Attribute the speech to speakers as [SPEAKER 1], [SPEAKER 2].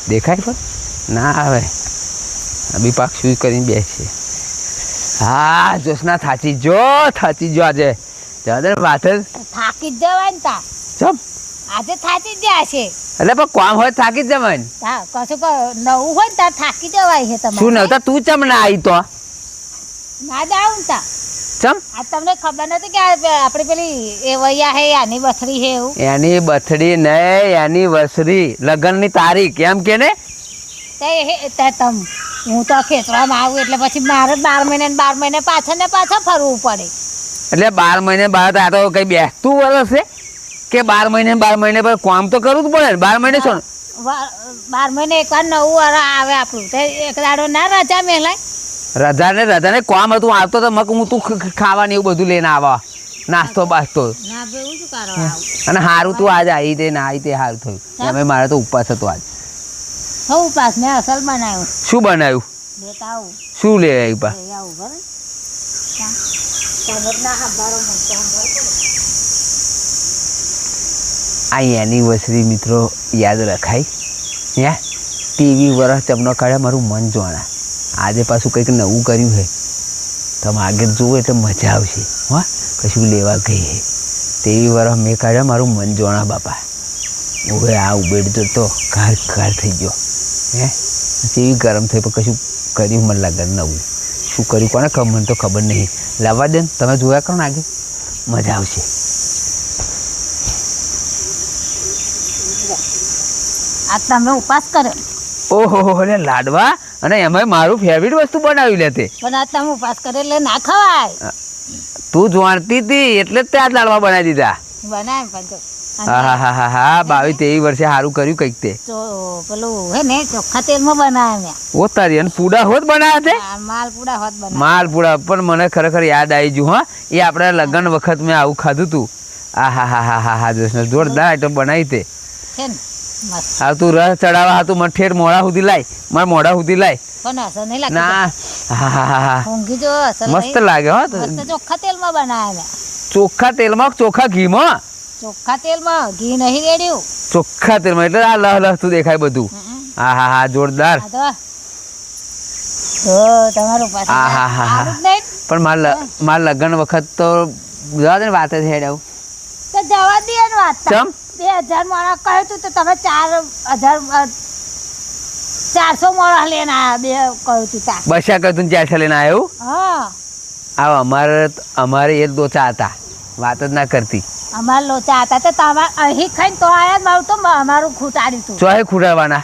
[SPEAKER 1] દેખાય પણ ના આવે અભી પાક શું કરીને બેસે હા જોશના થાચી જો આજે જવા વાત
[SPEAKER 2] થાકી જ જવાય ને તા
[SPEAKER 1] ચમ
[SPEAKER 2] આજે થાકી જ જાય છે
[SPEAKER 1] એટલે પણ કામ હોય થાકી જ જવાય ને
[SPEAKER 2] હા કશું નવું હોય ને તાર થાકી જવાય છે તમારે
[SPEAKER 1] શું નવતા તું ચમ ના આવી તો
[SPEAKER 2] ના જાવ તા
[SPEAKER 1] ચમ
[SPEAKER 2] આ તમને ખબર નથી કે આપણે પેલી એ વૈયા હે આની બથરી હે એવું
[SPEAKER 1] એની બથડી નહીં એની વસરી લગ્નની તારીખ એમ કે ને
[SPEAKER 2] તમ હું તો ખેતરમાં આવું એટલે પછી મારે 12 મહિને પાછળ ને પાછા ફરવું પડે
[SPEAKER 1] એટલે 12 મહિને બાદ આ તો કઈ બેસતું વરસ છે કે 12 મહિને પર કામ તો કરવું જ પડે ને 12 મહિને શું
[SPEAKER 2] 12 મહિને એકવાર નવું વર આવે આપણું તે એક દાડો ના રજા મેલાય
[SPEAKER 1] રજાને કામ હતું આવતો તો મક હું તું ખાવાની એવું બધું લઈને આવા નાસ્તો બાસ્તો
[SPEAKER 2] ના ભાઈ શું કરવા
[SPEAKER 1] અને સારું તું આજે આવી તે ના આવી તે સારું થયું અમે મારે તો ઉપવાસ હતો આજ
[SPEAKER 2] હું ઉપવાસ મેં અસલ બનાવ્યું
[SPEAKER 1] શું બનાવ્યું
[SPEAKER 2] લેતા આવું
[SPEAKER 1] શું લે આવી પા
[SPEAKER 2] આવું બરાબર ના હંભારો
[SPEAKER 1] આ એનિવર્સરી મિત્રો યાદ રખાય ત્યાં ટીવી વરસ ચમનો કાઢ્યા મારું મન જોણા આજે પાછું કંઈક નવું કર્યું છે તમે આગળ જુઓ એટલે મજા આવશે હા કશું લેવા ગઈ છે ટીવી વરસ મેં કાઢ્યા મારું મન જોણા બાપા હવે આ ઉબેડ તો ઘર થઈ ગયો હે ટીવી ગરમ થઈ પણ કશું કર્યું મને લાગે નવું શું કર્યું કોને ખબર મને તો ખબર નહીં લાવવા દે ને તમે જોયા કરો ને આગળ મજા આવશે
[SPEAKER 2] આ તમે ઉપવાસ કર્યો
[SPEAKER 1] ઓહો અરે લાડવા અને એમાં મારું ફેવરિટ વસ્તુ બનાવી લે તે
[SPEAKER 2] પણ આ તમે ઉપવાસ કરે એટલે ના ખવાય
[SPEAKER 1] તું જાણતી હતી એટલે જ ત્યાં લાડવા બનાવી દીધા
[SPEAKER 2] બનાવે પણ
[SPEAKER 1] હા 22-23 વર્ષે સારું કર્યું કંઈક તે
[SPEAKER 2] પેલું હે ને ચોખ્ખા તેલમાં બનાવે
[SPEAKER 1] ઓ તારી અને પૂડા હોત બનાવ્યા તે
[SPEAKER 2] માલપુડા હોત બનાવે
[SPEAKER 1] માલપુડા પણ મને ખરેખર યાદ આવી ગયું હા એ આપણે લગ્ન વખત મેં આવું ખાધું તું હા જોરદાર આઈટમ બનાવી તે
[SPEAKER 2] છે ને મસ્ત
[SPEAKER 1] હા તું રસ ચડાવવા હતું મને ઠેર મોડા સુધી લાય મારા મોડા સુધી લાય
[SPEAKER 2] પણ અસર નહીં લાગતી
[SPEAKER 1] ના હા
[SPEAKER 2] ઊંઘી જો અસર
[SPEAKER 1] મસ્ત લાગે હો
[SPEAKER 2] મસ્ત ચોખ્ખા તેલમાં બનાવે
[SPEAKER 1] ચોખ્ખા તેલમાં ચોખ્ખા ઘીમાં
[SPEAKER 2] ચોખ્ખા તેલમાં ઘી નહીં રેડ્યું
[SPEAKER 1] ચોખ્ખા તેલમાં એટલે આ લહતું દેખાય બધું હા જોરદાર
[SPEAKER 2] તમારું
[SPEAKER 1] પણ મારા લગ્ન વખત તો જવા દે ને વાત જ હેડ આવું
[SPEAKER 2] તો જવા દે ને વાત
[SPEAKER 1] ચમ
[SPEAKER 2] 2000 માણસ કહ્યું તું તો તમે 400 માણસ લઈને આવ્યા બે કહ્યું તું તાર
[SPEAKER 1] બસ્યા કહ્યું તું 400 લઈને આવ્યું
[SPEAKER 2] હા
[SPEAKER 1] અમારે એ લોચા હતા વાત જ ના કરતી
[SPEAKER 2] અમારે લોચા હતા તો તમારે અહીં ખાઈને તો આયા મારું તો અમારું ખૂટાડ્યું તું
[SPEAKER 1] ચોહે ખૂટાડવાના